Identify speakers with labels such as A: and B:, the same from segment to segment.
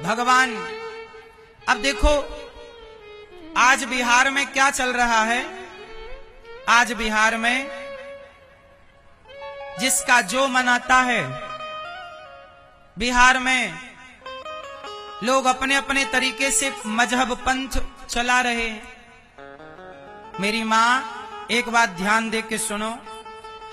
A: भगवान। अब देखो आज बिहार में क्या चल रहा है। आज बिहार में जिसका जो मन आता है, बिहार में लोग अपने अपने तरीके से मजहब पंथ चला रहे हैं। मेरी मां एक बात ध्यान दे के सुनो,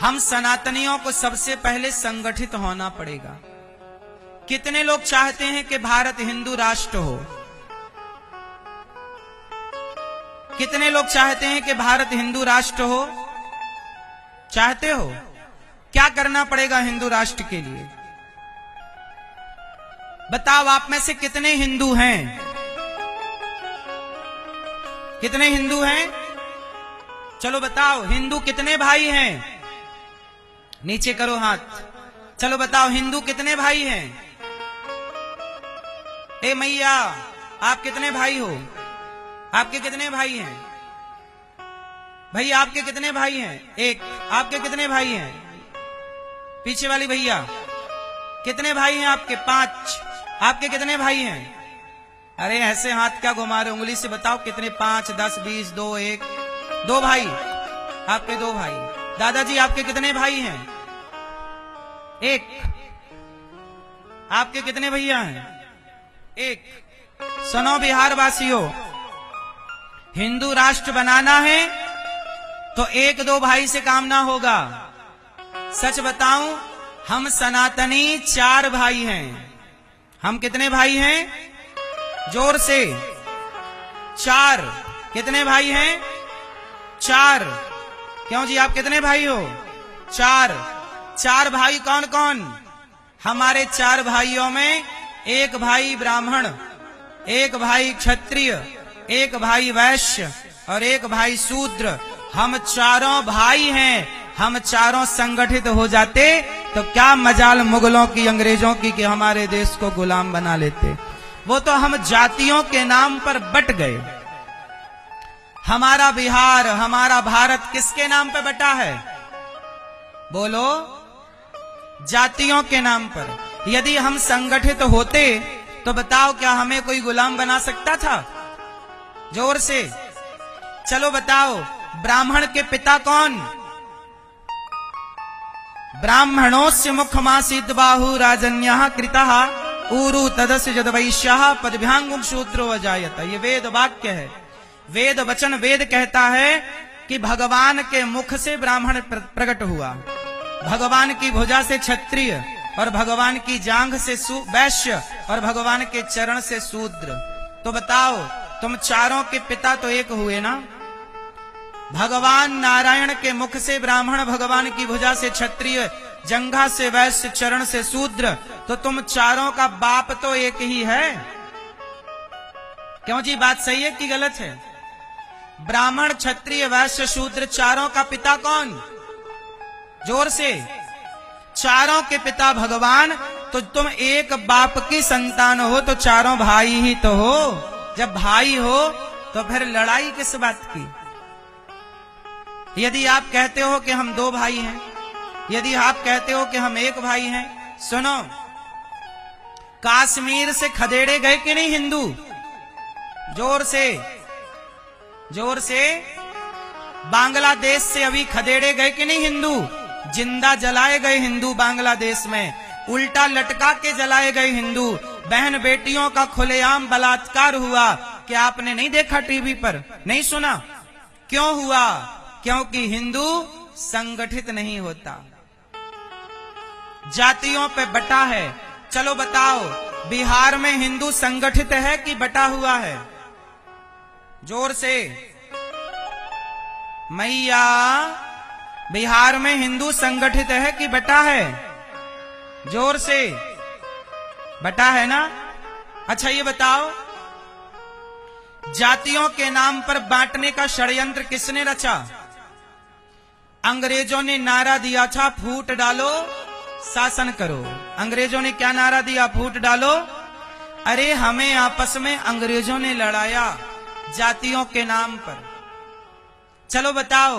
A: हम सनातनियों को सबसे पहले संगठित होना पड़ेगा। कितने लोग चाहते हैं कि भारत हिंदू राष्ट्र हो? कितने लोग चाहते हैं कि भारत हिंदू राष्ट्र हो? चाहते हो? क्या करना पड़ेगा हिंदू राष्ट्र के लिए? बताओ, आप में से कितने हिंदू हैं? कितने हिंदू हैं? चलो बताओ, हिंदू कितने भाई हैं? नीचे करो हाथ। चलो बताओ, हिंदू कितने भाई हैं? ए मैया, आप कितने भाई हो? आपके कितने भाई हैं? भैया आपके कितने भाई हैं? एक। आपके कितने भाई हैं? पीछे वाली भैया, कितने भाई हैं आपके? 5। आपके कितने भाई हैं? अरे ऐसे हाथ क्या घुमा रहे, उंगली से बताओ कितने? 5, 10, 20, 2, 1, 2 भाई। आपके 2 भाई। दादाजी आपके कितने भाई हैं? 1। आपके कितने भैया हैं? 1। सुनो बिहार वासियों, हिंदू राष्ट्र बनाना है तो 1-2 भाई से काम ना होगा। सच बताऊं, हम सनातनी 4 भाई हैं। हम कितने भाई हैं? जोर से। 4। कितने भाई हैं? 4। क्यों जी, आप कितने भाई हो? 4। 4 भाई कौन कौन? हमारे 4 भाइयों में 1 भाई ब्राह्मण, 1 भाई क्षत्रिय, 1 भाई वैश्य और 1 भाई शूद्र। हम चारों भाई हैं। हम चारों संगठित हो जाते तो क्या मजाल मुगलों की, अंग्रेजों की कि हमारे देश को गुलाम बना लेते। वो तो हम जातियों के नाम पर बट गए। हमारा बिहार, हमारा भारत किसके नाम पर बटा है? बोलो, जातियों के नाम पर। यदि हम संगठित होते तो बताओ, क्या हमें कोई गुलाम बना सकता था? जोर से। चलो बताओ, ब्राह्मण के पिता कौन? ब्राह्मणोस्य मुखमासीद बाहु राजन्यः कृतः ऊरु तदस्य जद वैश्यः पदभ्यांगुं शूद्रो अजायत। ये वेद वाक्य है, वेद वचन। वेद कहता है कि भगवान के मुख से ब्राह्मण प्रकट हुआ, भगवान की भुजा से क्षत्रिय और भगवान की जांघ से वैश्य और भगवान के चरण से शूद्र। तो बताओ, तुम चारों के पिता तो एक हुए ना? भगवान नारायण के मुख से ब्राह्मण, भगवान की भुजा से क्षत्रिय, जंघा से वैश्य, चरण से शूद्र। तो तुम चारों का बाप तो एक ही है। क्यों जी, बात सही है कि गलत है? ब्राह्मण, क्षत्रिय, वैश्य, शूद्र, चारों का पिता कौन? जोर से। चारों के पिता भगवान। तो तुम एक बाप की संतान हो तो चारों भाई ही तो हो। जब भाई हो तो फिर लड़ाई किस बात की? यदि आप कहते हो कि हम 2 भाई हैं, यदि आप कहते हो कि हम 1 भाई हैं, सुनो, कश्मीर से खदेड़े गए कि नहीं हिंदू? जोर से, जोर से। बांग्लादेश से अभी खदेड़े गए कि नहीं हिंदू? जिंदा जलाए गए हिंदू बांग्लादेश में, उल्टा लटका के जलाए गए हिंदू। बहन बेटियों का खुलेआम बलात्कार हुआ। क्या आपने नहीं देखा टीवी पर? नहीं सुना? क्यों हुआ? क्योंकि हिंदू संगठित नहीं होता, जातियों पे बटा है। चलो बताओ, बिहार में हिंदू संगठित है कि बटा हुआ है? जोर से। मैया, बिहार में हिंदू संगठित है कि बटा है? जोर से। बटा है ना? अच्छा ये बताओ, जातियों के नाम पर बांटने का षड्यंत्र किसने रचा? अंग्रेजों ने नारा दिया था, फूट डालो शासन करो। अंग्रेजों ने क्या नारा दिया? फूट डालो। अरे हमें आपस में अंग्रेजों ने लड़ाया जातियों के नाम पर। चलो बताओ,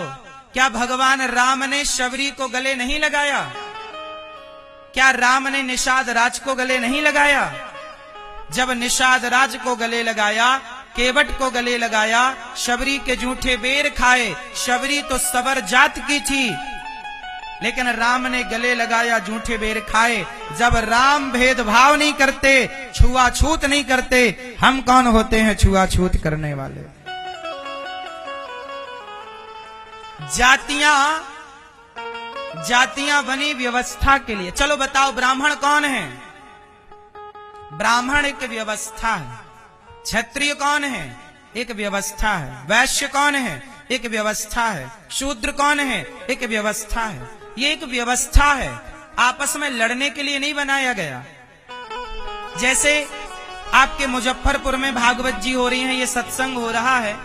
A: क्या भगवान राम ने शबरी को गले नहीं लगाया? क्या राम ने निषाद राज को गले नहीं लगाया? जब निषाद राज को गले लगाया, केवट को गले लगाया, शबरी के जूठे बेर खाए। शबरी तो सबर जात की थी, लेकिन राम ने गले लगाया, जूठे बेर खाए। जब राम भेदभाव नहीं करते, छुआछूत नहीं करते, हम कौन होते हैं छुआछूत करने वाले। जातियां बनी व्यवस्था के लिए। चलो बताओ, ब्राह्मण कौन है? ब्राह्मण एक व्यवस्था है। क्षत्रिय कौन है? एक व्यवस्था है। वैश्य कौन है? एक व्यवस्था है। शूद्र कौन है? एक व्यवस्था है। ये एक व्यवस्था है, आपस में लड़ने के लिए नहीं बनाया गया। जैसे आपके मुजफ्फरपुर में भागवत जी हो रही हैं, ये सत्संग हो रहा है,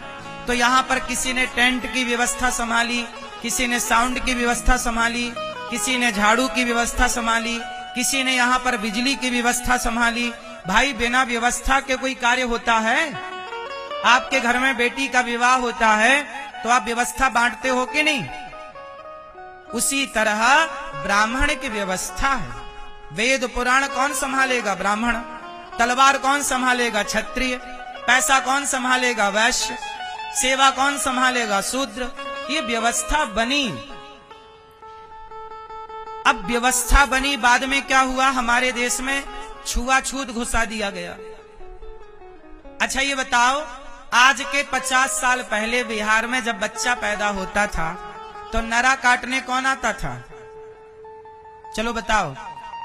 A: तो यहाँ पर किसी ने टेंट की व्यवस्था संभाली, किसी ने साउंड की व्यवस्था संभाली, किसी ने झाड़ू की व्यवस्था संभाली, किसी ने यहाँ पर बिजली की व्यवस्था संभाली। भाई, बिना व्यवस्था के कोई कार्य होता है? आपके घर में बेटी का विवाह होता है तो आप व्यवस्था बांटते हो कि नहीं? उसी तरह ब्राह्मण की व्यवस्था है। वेद पुराण कौन संभालेगा? ब्राह्मण। तलवार कौन संभालेगा? क्षत्रिय। पैसा कौन संभालेगा? वैश्य। सेवा कौन संभालेगा? शूद्र। ये व्यवस्था बनी। अब व्यवस्था बनी, बाद में क्या हुआ? हमारे देश में छुआछूत घुसा दिया गया। अच्छा ये बताओ, आज के 50 साल पहले बिहार में जब बच्चा पैदा होता था तो नरा काटने कौन आता था? चलो बताओ,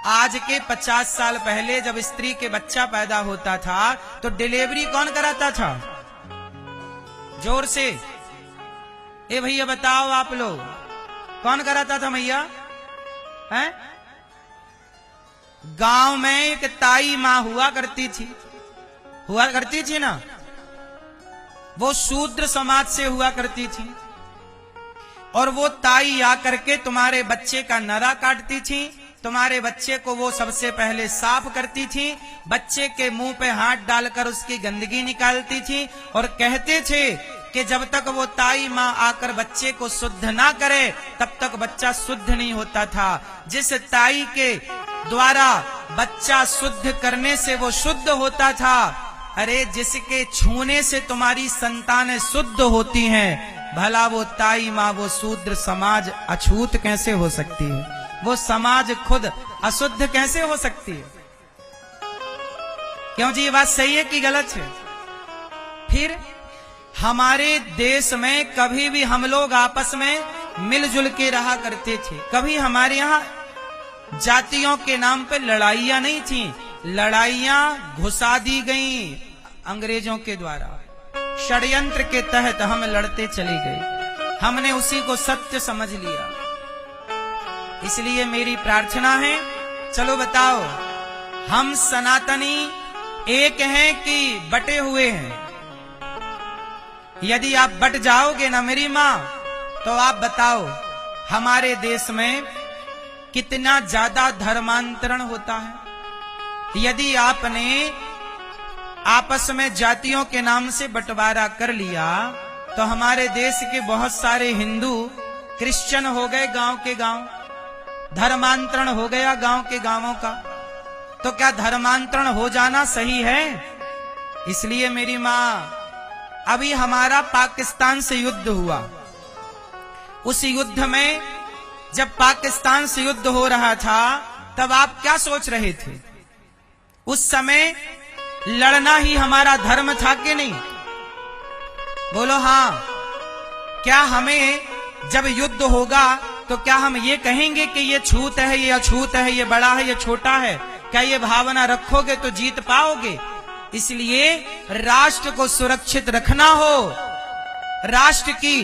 A: आज के 50 साल पहले जब स्त्री के बच्चा पैदा होता था तो डिलीवरी कौन कराता था? जोर से ए भैया बताओ, आप लोग कौन कराता था भैया? हैं? गांव में एक ताई मां हुआ करती थी ना, वो शूद्र समाज से हुआ करती थी, और वो ताई आकर के तुम्हारे बच्चे का नरा काटती थी, तुम्हारे बच्चे को वो सबसे पहले साफ करती थी, बच्चे के मुंह पे हाथ डालकर उसकी गंदगी निकालती थी, और कहते थे कि जब तक वो ताई माँ आकर बच्चे को शुद्ध ना करे तब तक बच्चा शुद्ध नहीं होता था। जिस ताई के द्वारा बच्चा शुद्ध करने से वो शुद्ध होता था, अरे जिसके छूने से तुम्हारी संतानें शुद्ध होती हैं, भला वो ताई माँ, वो शूद्र समाज अछूत कैसे हो सकती है? वो समाज खुद अशुद्ध कैसे हो सकती है? क्यों जी, ये बात सही है कि गलत है? फिर हमारे देश में कभी भी हम लोग आपस में मिलजुल के रहा करते थे। कभी हमारे यहाँ जातियों के नाम पे लड़ाइयां नहीं थी। लड़ाइयां घुसा दी गईं अंग्रेजों के द्वारा। षड्यंत्र के तहत हम लड़ते चले गए, हमने उसी को सत्य समझ लिया। इसलिए मेरी प्रार्थना है, चलो बताओ, हम सनातनी एक हैं कि बटे हुए हैं? यदि आप बट जाओगे ना मेरी माँ, तो आप बताओ हमारे देश में कितना ज्यादा धर्मांतरण होता है। यदि आपने आपस में जातियों के नाम से बंटवारा कर लिया तो हमारे देश के बहुत सारे हिंदू क्रिश्चियन हो गए गांव के गांव, धर्मांतरण हो गया गांव के गांवों का। तो क्या धर्मांतरण हो जाना सही है? इसलिए मेरी माँ, अभी हमारा पाकिस्तान से युद्ध हुआ, उस युद्ध में जब पाकिस्तान से युद्ध हो रहा था तब आप क्या सोच रहे थे? उस समय लड़ना ही हमारा धर्म था कि नहीं? बोलो हाँ। क्या हमें जब युद्ध होगा तो क्या हम ये कहेंगे कि ये छूत है, ये अछूत है, ये बड़ा है, ये छोटा है? क्या ये भावना रखोगे तो जीत पाओगे? इसलिए राष्ट्र को सुरक्षित रखना हो, राष्ट्र की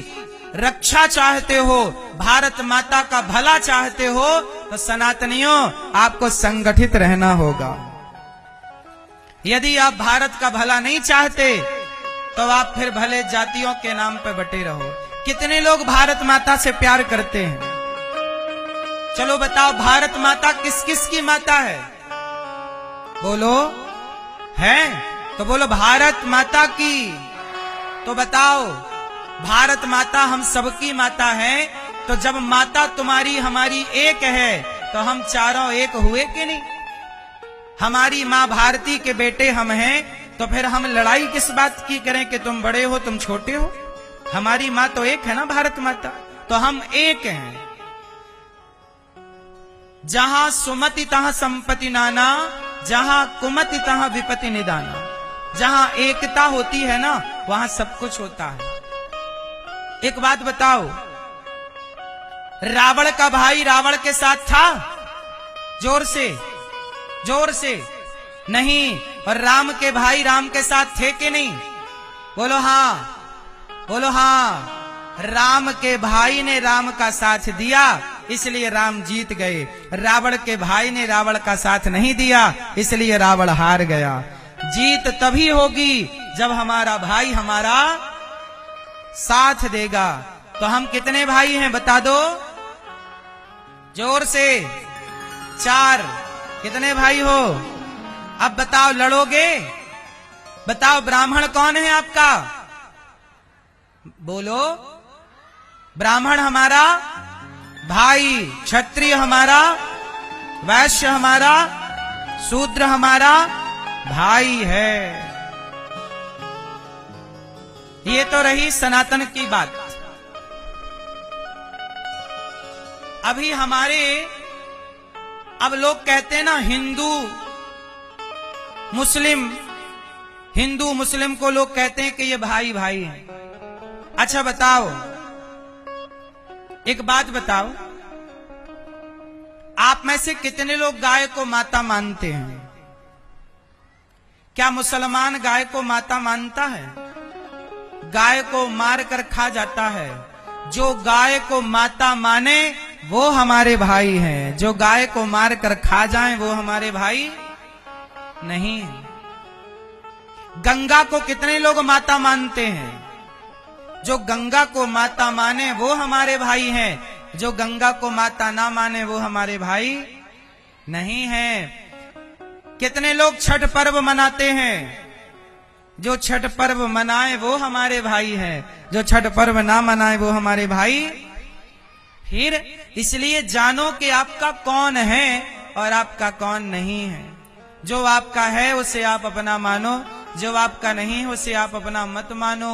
A: रक्षा चाहते हो, भारत माता का भला चाहते हो, तो सनातनियों आपको संगठित रहना होगा। यदि आप भारत का भला नहीं चाहते तो आप फिर भले जातियों के नाम पे बटे रहो। कितने लोग भारत माता से प्यार करते हैं? चलो बताओ, भारत माता किस किस की माता है? बोलो, है तो बोलो भारत माता की। तो बताओ, भारत माता हम सबकी माता है, तो जब माता तुम्हारी हमारी एक है तो हम चारों एक हुए कि नहीं? हमारी माँ भारती के बेटे हम हैं, तो फिर हम लड़ाई किस बात की करें कि तुम बड़े हो तुम छोटे हो? हमारी माँ तो एक है ना, भारत माता, तो हम एक हैं। जहां सुमति तहां संपत्ति नाना, जहां कुमति तहां विपत्ति निदाना। जहां एकता होती है ना, वहां सब कुछ होता है। एक बात बताओ, रावण का भाई रावण के साथ था? जोर से, जोर से। नहीं। और राम के भाई राम के साथ थे कि नहीं? बोलो हाँ, बोलो हाँ। राम के भाई ने राम का साथ दिया, इसलिए राम जीत गए। रावण के भाई ने रावण का साथ नहीं दिया, इसलिए रावण हार गया। जीत तभी होगी जब हमारा भाई हमारा साथ देगा। तो हम कितने भाई हैं बता दो जोर से? 4। कितने भाई हो? अब बताओ, लड़ोगे? बताओ, ब्राह्मण कौन है आपका? बोलो। ब्राह्मण हमारा भाई, क्षत्रिय हमारा, वैश्य हमारा, शूद्र हमारा भाई है। ये तो रही सनातन की बात। अभी हमारे, अब लोग कहते हैं ना हिंदू मुस्लिम को लोग कहते हैं कि ये भाई भाई हैं। अच्छा बताओ, एक बात बताओ, आप में से कितने लोग गाय को माता मानते हैं? क्या मुसलमान गाय को माता मानता है? गाय को मार कर खा जाता है। जो गाय को माता माने वो हमारे भाई हैं, जो गाय को मार कर खा जाएं वो हमारे भाई नहीं है। गंगा को कितने लोग माता मानते हैं? जो गंगा को माता माने वो हमारे भाई हैं, जो गंगा को माता ना माने वो हमारे भाई नहीं हैं। कितने लोग छठ पर्व मनाते हैं? जो छठ पर्व मनाए वो हमारे भाई हैं, जो छठ पर्व ना मनाए वो हमारे भाई। फिर इसलिए जानो कि आपका कौन है और आपका कौन नहीं है। जो आपका है उसे आप अपना मानो, जो आपका नहीं है उसे आप अपना मत मानो।